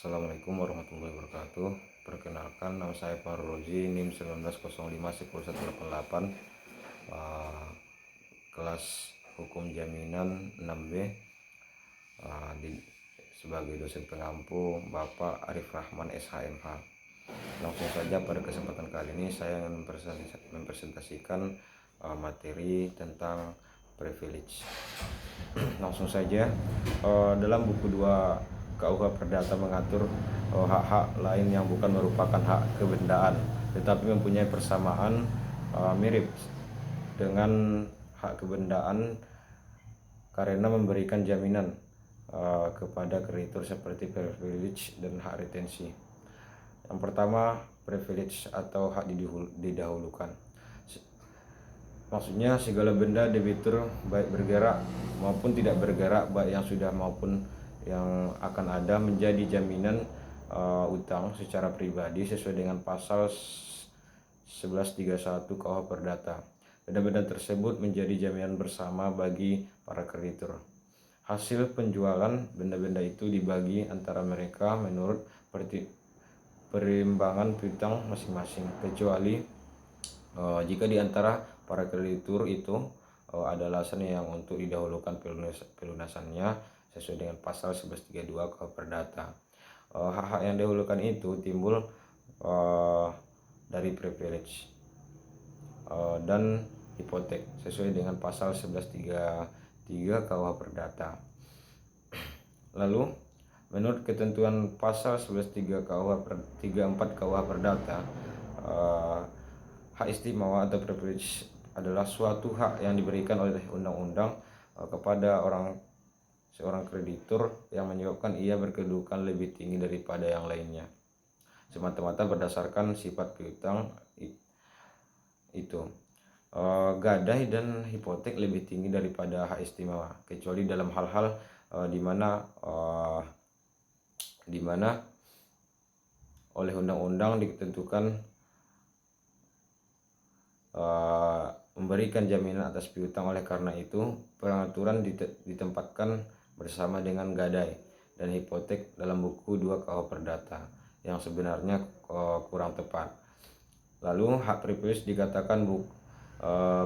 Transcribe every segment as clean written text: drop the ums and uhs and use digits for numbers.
Assalamualaikum warahmatullahi wabarakatuh. Perkenalkan, nama saya Farul Rozi, NIM 1905-10188, kelas Hukum Jaminan 6B, sebagai dosen pengampu Bapak Arif Rahman SHMH. Langsung saja, pada kesempatan kali ini saya ingin mempresentasikan materi tentang privilege. Langsung saja, dalam buku 2 KUH Perdata mengatur hak-hak lain yang bukan merupakan hak kebendaan tetapi mempunyai persamaan mirip dengan hak kebendaan karena memberikan jaminan kepada kreditur seperti privilege dan hak retensi. Yang pertama, privilege atau hak didahulukan. Maksudnya segala benda debitur baik bergerak maupun tidak bergerak, baik yang sudah maupun yang akan ada, menjadi jaminan utang secara pribadi sesuai dengan pasal 1131 KUH Perdata. Benda-benda tersebut menjadi jaminan bersama bagi para kreditur. Hasil penjualan benda-benda itu dibagi antara mereka menurut perimbangan piutang masing-masing, kecuali jika di antara para kreditur itu ada alasan yang untuk didahulukan pelunasannya sesuai dengan pasal 1132 KUH Perdata. Hak-hak yang didahulukan itu timbul dari privilege dan hipotek sesuai dengan pasal 1133 KUH Perdata. Lalu menurut ketentuan pasal 1134 KUH Perdata, hak istimewa atau privilege adalah suatu hak yang diberikan oleh undang-undang kepada seorang kreditur yang menyebabkan ia berkedudukan lebih tinggi daripada yang lainnya, semata-mata berdasarkan sifat piutang itu. Gadai dan hipotek lebih tinggi daripada hak istimewa, kecuali dalam hal-hal di mana oleh undang-undang ditentukan memberikan jaminan atas piutang. Oleh karena itu, pengaturan ditempatkan bersama dengan gadai dan hipotek dalam buku 2 KUH Perdata yang sebenarnya kurang tepat. Lalu hak privilege dikatakan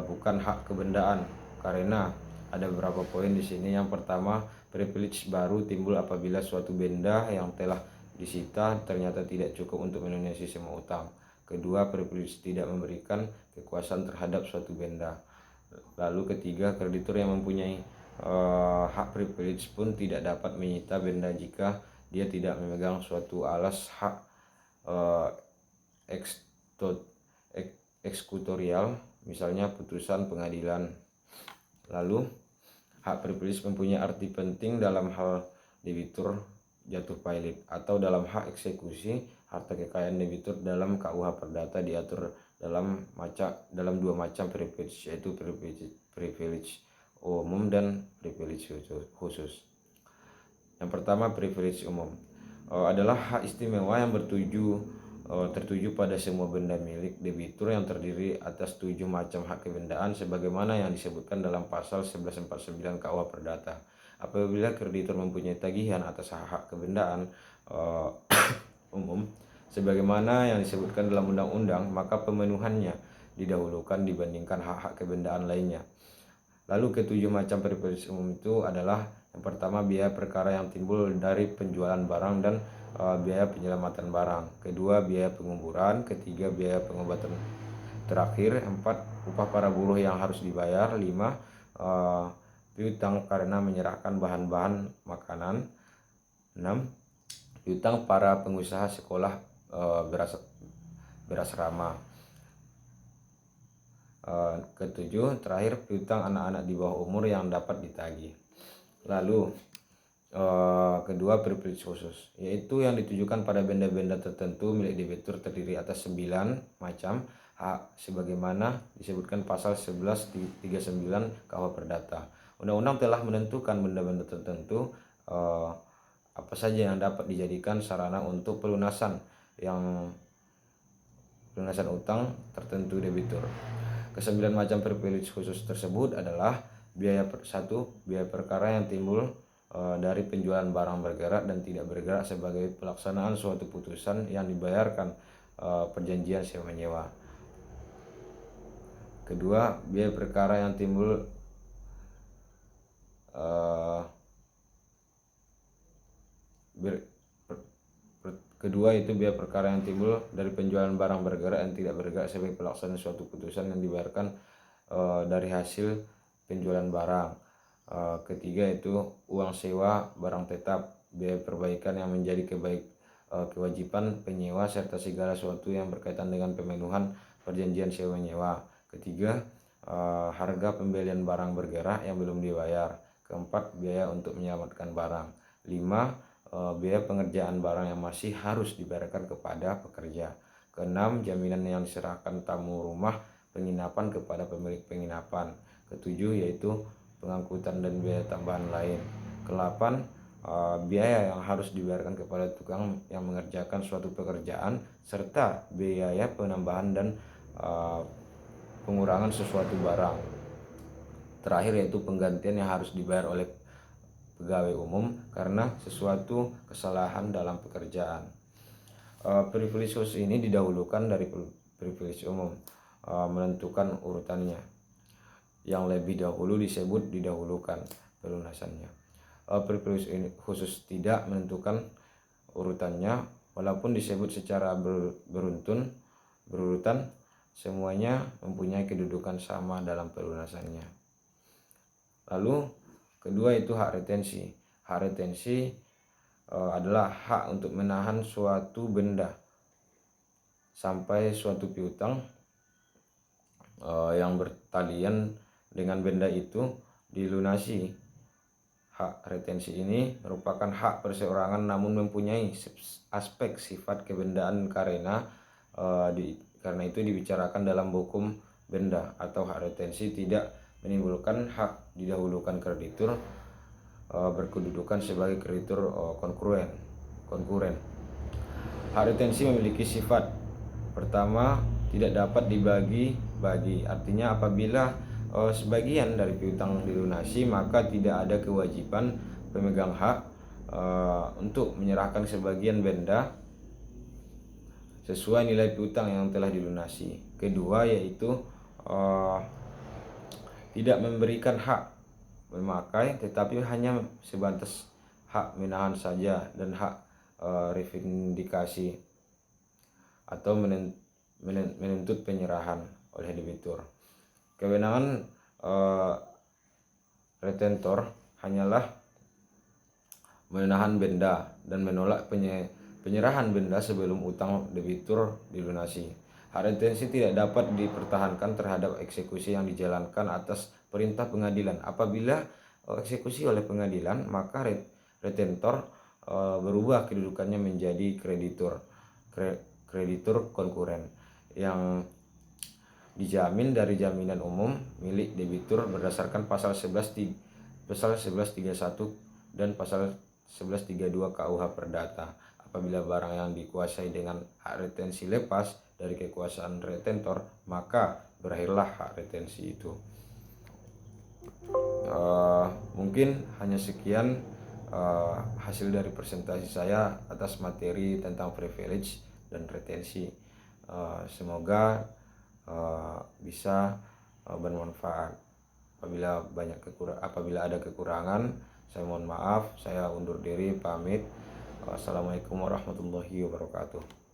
bukan hak kebendaan karena ada beberapa poin di sini. Yang pertama, privilege baru timbul apabila suatu benda yang telah disita ternyata tidak cukup untuk melunasi semua utang. Kedua, privilege tidak memberikan kekuasaan terhadap suatu benda. Lalu ketiga, kreditur yang mempunyai hak privilege pun tidak dapat menyita benda jika dia tidak memegang suatu alas hak eksekutorial, misalnya putusan pengadilan. Lalu hak privilege mempunyai arti penting dalam hal debitur jatuh pailit atau dalam hak eksekusi harta kekayaan debitur. Dalam KUH Perdata diatur dalam dua macam privilege, yaitu privilege umum dan privilege khusus. Yang pertama, privilege umum adalah hak istimewa yang tertuju pada semua benda milik debitur yang terdiri atas 7 macam hak kebendaan sebagaimana yang disebutkan dalam pasal 1149 KUH Perdata. Apabila kreditur mempunyai tagihan atas hak kebendaan umum sebagaimana yang disebutkan dalam undang-undang, maka pemenuhannya didahulukan dibandingkan hak-hak kebendaan lainnya. Lalu ketujuh macam privilege umum itu adalah: yang pertama, biaya perkara yang timbul dari penjualan barang dan biaya penyelamatan barang. Kedua, biaya penguburan. Ketiga, biaya pengobatan. Terakhir, 4, upah para buruh yang harus dibayar. 5, piutang karena menyerahkan bahan-bahan makanan. 6, piutang para pengusaha sekolah berasrama. Ketujuh, terakhir, piutang anak-anak di bawah umur yang dapat ditagih. Lalu kedua, privilege khusus, yaitu yang ditujukan pada benda-benda tertentu milik debitur, terdiri atas 9 macam hak sebagaimana disebutkan pasal 1139 KUH Perdata. Undang-undang telah menentukan benda-benda tertentu apa saja yang dapat dijadikan sarana untuk pelunasan utang tertentu debitur. Kesembilan macam privilege khusus tersebut adalah: biaya perkara yang timbul dari penjualan barang bergerak dan tidak bergerak sebagai pelaksanaan suatu putusan yang dibayarkan perjanjian sewa menyewa. Kedua, biaya perkara yang timbul kedua itu biaya perkara yang timbul dari penjualan barang bergerak dan tidak bergerak sebagai pelaksanaan suatu putusan yang dibayarkan dari hasil penjualan barang. Ketiga itu uang sewa barang tetap, biaya perbaikan yang menjadi kewajiban penyewa serta segala sesuatu yang berkaitan dengan pemenuhan perjanjian sewa menyewa. Ketiga, harga pembelian barang bergerak yang belum dibayar. Keempat, biaya untuk menyelamatkan barang. 5, biaya pengerjaan barang yang masih harus dibayarkan kepada pekerja. Keenam, jaminan yang diserahkan tamu rumah penginapan kepada pemilik penginapan. Ketujuh, yaitu pengangkutan dan biaya tambahan lain. Kedelapan, biaya yang harus dibayarkan kepada tukang yang mengerjakan suatu pekerjaan serta biaya penambahan dan pengurangan sesuatu barang. Terakhir yaitu penggantian yang harus dibayar oleh pegawai umum karena sesuatu kesalahan dalam pekerjaan. Privilege khusus ini didahulukan dari privilege umum, menentukan urutannya. Yang lebih dahulu disebut didahulukan pelunasannya. Privilege khusus tidak menentukan urutannya, walaupun disebut secara berurutan, semuanya mempunyai kedudukan sama dalam pelunasannya. Lalu kedua itu hak retensi. Hak retensi adalah hak untuk menahan suatu benda sampai suatu piutang yang bertalian dengan benda itu dilunasi. Hak retensi ini merupakan hak perseorangan namun mempunyai aspek sifat kebendaan karena itu dibicarakan dalam hukum benda atau hak retensi tidak menimbulkan hak didahulukan kreditur berkedudukan sebagai kreditur konkuren. Hak retensi memiliki sifat pertama, tidak dapat dibagi-bagi. Artinya apabila sebagian dari piutang dilunasi, maka tidak ada kewajiban pemegang hak untuk menyerahkan sebagian benda sesuai nilai piutang yang telah dilunasi. Kedua yaitu tidak memberikan hak memakai, tetapi hanya sebatas hak menahan saja dan hak revindikasi atau menuntut penyerahan oleh debitur. Kewenangan retentor hanyalah menahan benda dan menolak penyerahan benda sebelum utang debitur dilunasi. Hak retensi tidak dapat dipertahankan terhadap eksekusi yang dijalankan atas perintah pengadilan. Apabila eksekusi oleh pengadilan, maka retentor berubah kedudukannya menjadi kreditur konkuren yang dijamin dari jaminan umum milik debitur berdasarkan pasal 1131 dan pasal 1132 KUH Perdata. Apabila barang yang dikuasai dengan hak retensi lepas dari kekuasaan retentor, maka berakhirlah hak retensi itu. Mungkin hanya sekian hasil dari presentasi saya atas materi tentang privilege dan retensi. Semoga bisa bermanfaat. Apabila ada kekurangan, saya mohon maaf. Saya undur diri, pamit. Wassalamualaikum warahmatullahi wabarakatuh.